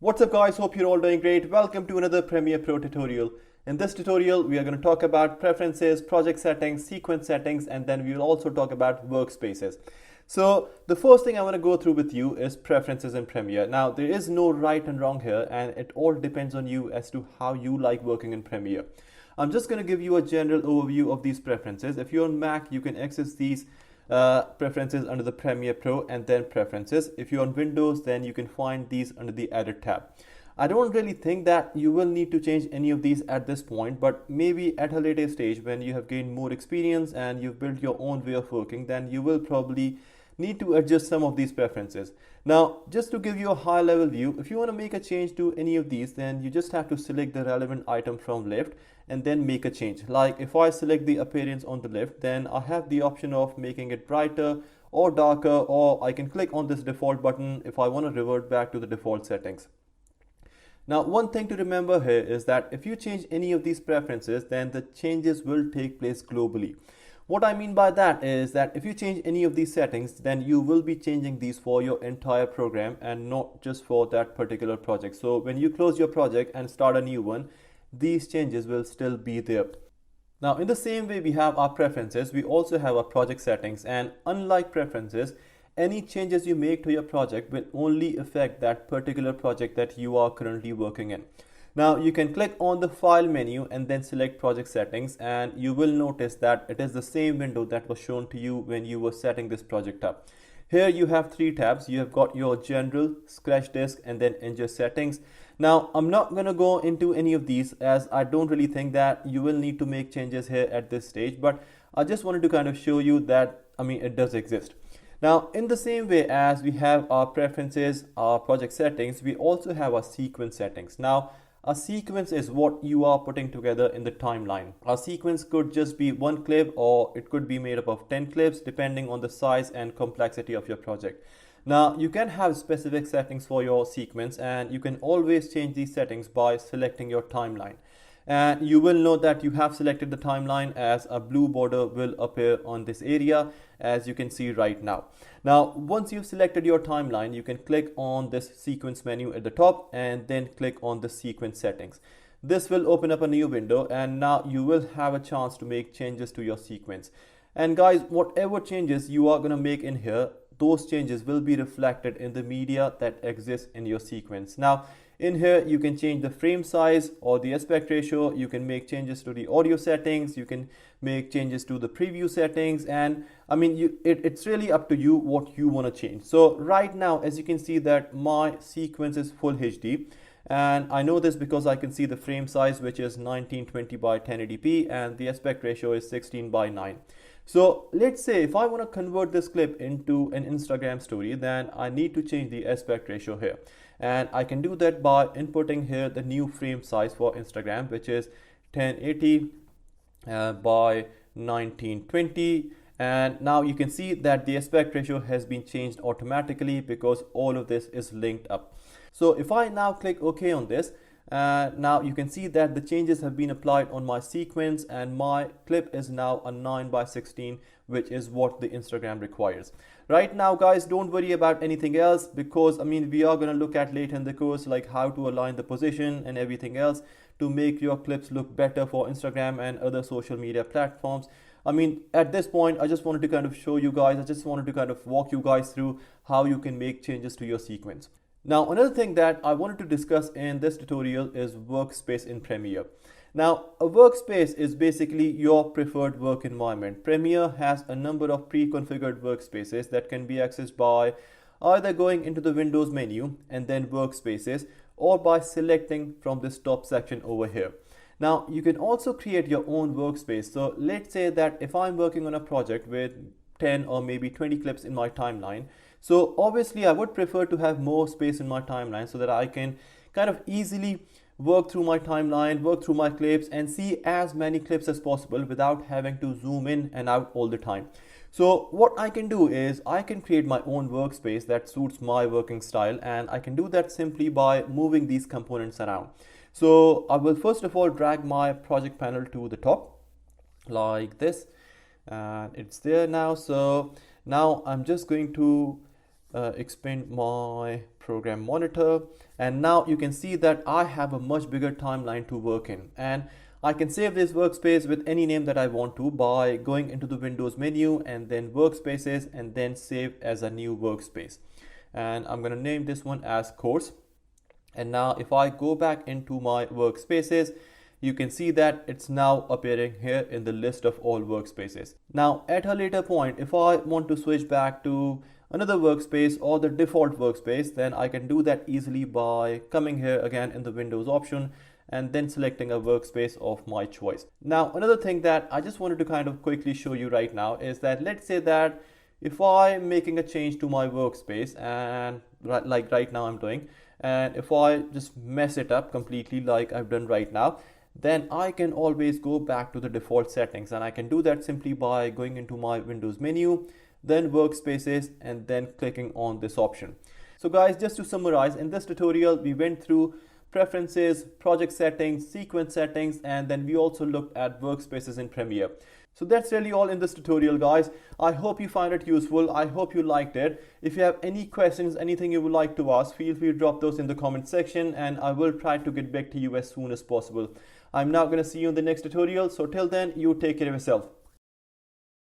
What's up guys, hope you're all doing great. Welcome to another Premiere Pro tutorial. In this tutorial, we are going to talk about preferences, project settings, sequence settings, and then we will also talk about workspaces. So the first thing I want to go through with you is preferences in Premiere. Now there is no right and wrong here, and it all depends on you as to how you like working in Premiere. I'm just going to give you a general overview of these preferences. If you're on Mac, you can access these preferences under the Premiere Pro and then preferences. If you're on Windows, then you can find these under the edit tab. I don't really think that you will need to change any of these at this point, but maybe at a later stage when you have gained more experience and you've built your own way of working, then you will probably need to adjust some of these preferences. Now, just to give you a high level view, if you want to make a change to any of these, then you just have to select the relevant item from left and then make a change. Like if I select the appearance on the left, then I have the option of making it brighter or darker, or I can click on this default button if I want to revert back to the default settings. Now, one thing to remember here is that if you change any of these preferences, then the changes will take place globally. What I mean by that is that if you change any of these settings, then you will be changing these for your entire program and not just for that particular project. So when you close your project and start a new one, these changes will still be there. Now, in the same way we have our preferences, we also have our project settings, and unlike preferences, any changes you make to your project will only affect that particular project that you are currently working in. Now you can click on the file menu and then select project settings, and you will notice that it is the same window that was shown to you when you were setting this project up. Here you have three tabs. You have got your general, scratch disk, and then ingest settings. Now I'm not going to go into any of these as I don't really think that you will need to make changes here at this stage, but I just wanted to kind of show you that it does exist. Now, in the same way as we have our preferences, our project settings, we also have our sequence settings. Now, a sequence is what you are putting together in the timeline. A sequence could just be one clip, or it could be made up of 10 clips depending on the size and complexity of your project. Now, you can have specific settings for your sequence, and you can always change these settings by selecting your timeline. And you will note that you have selected the timeline as a blue border will appear on this area, as you can see right now. Now, once you've selected your timeline, you can click on this sequence menu at the top and then click on the sequence settings. This will open up a new window, and now you will have a chance to make changes to your sequence. And guys, whatever changes you are going to make in here, those changes will be reflected in the media that exists in your sequence. Now, in here, you can change the frame size or the aspect ratio. You can make changes to the audio settings. You can make changes to the preview settings. And it's really up to you what you want to change. So right now, as you can see that my sequence is full HD. And I know this because I can see the frame size, which is 1920 by 1080p, and the aspect ratio is 16 by 9. So let's say if I want to convert this clip into an Instagram story, then I need to change the aspect ratio here. And I can do that by inputting here the new frame size for Instagram, which is 1080 by 1920. And now you can see that the aspect ratio has been changed automatically because all of this is linked up. So if I now click OK on this, now you can see that the changes have been applied on my sequence, and my clip is now a 9 by 16, which is what the Instagram requires. Right now, guys, don't worry about anything else because we are going to look at later in the course like how to align the position and everything else to make your clips look better for Instagram and other social media platforms. At this point, I just wanted to kind of show you guys, I just wanted to kind of walk you guys through how you can make changes to your sequence. Now, another thing that I wanted to discuss in this tutorial is workspace in Premiere. Now, a workspace is basically your preferred work environment. Premiere has a number of pre-configured workspaces that can be accessed by either going into the Windows menu and then workspaces, or by selecting from this top section over here. Now, you can also create your own workspace. So let's say that if I'm working on a project with 10 or maybe 20 clips in my timeline, so obviously I would prefer to have more space in my timeline so that I can kind of easily work through my timeline, work through my clips, and see as many clips as possible without having to zoom in and out all the time. So what I can do is I can create my own workspace that suits my working style, and I can do that simply by moving these components around. So I will first of all drag my project panel to the top like this, and it's there now. So now I'm just going to expand my program monitor, and now you can see that I have a much bigger timeline to work in, and I can save this workspace with any name that I want to by going into the Windows menu and then workspaces and then save as a new workspace. And I'm going to name this one as course. And now if I go back into my workspaces, you can see that it's now appearing here in the list of all workspaces. Now at a later point, if I want to switch back to another workspace or the default workspace, then I can do that easily by coming here again in the Windows option and then selecting a workspace of my choice. Now another thing that I just wanted to kind of quickly show you right now is that let's say that if I'm making a change to my workspace, and like right now I'm doing, and if I just mess it up completely like I've done right now, then I can always go back to the default settings, and I can do that simply by going into my Windows menu, then workspaces, and then clicking on this option. So guys, just to summarize, in this tutorial we went through preferences, project settings, sequence settings, and then we also looked at workspaces in Premiere. So that's really all in this tutorial, guys. I hope you find it useful. I hope you liked it. If you have any questions, anything you would like to ask, feel free to drop those in the comment section, and I will try to get back to you as soon as possible. I'm now going to see you in the next tutorial. So till then, you take care of yourself.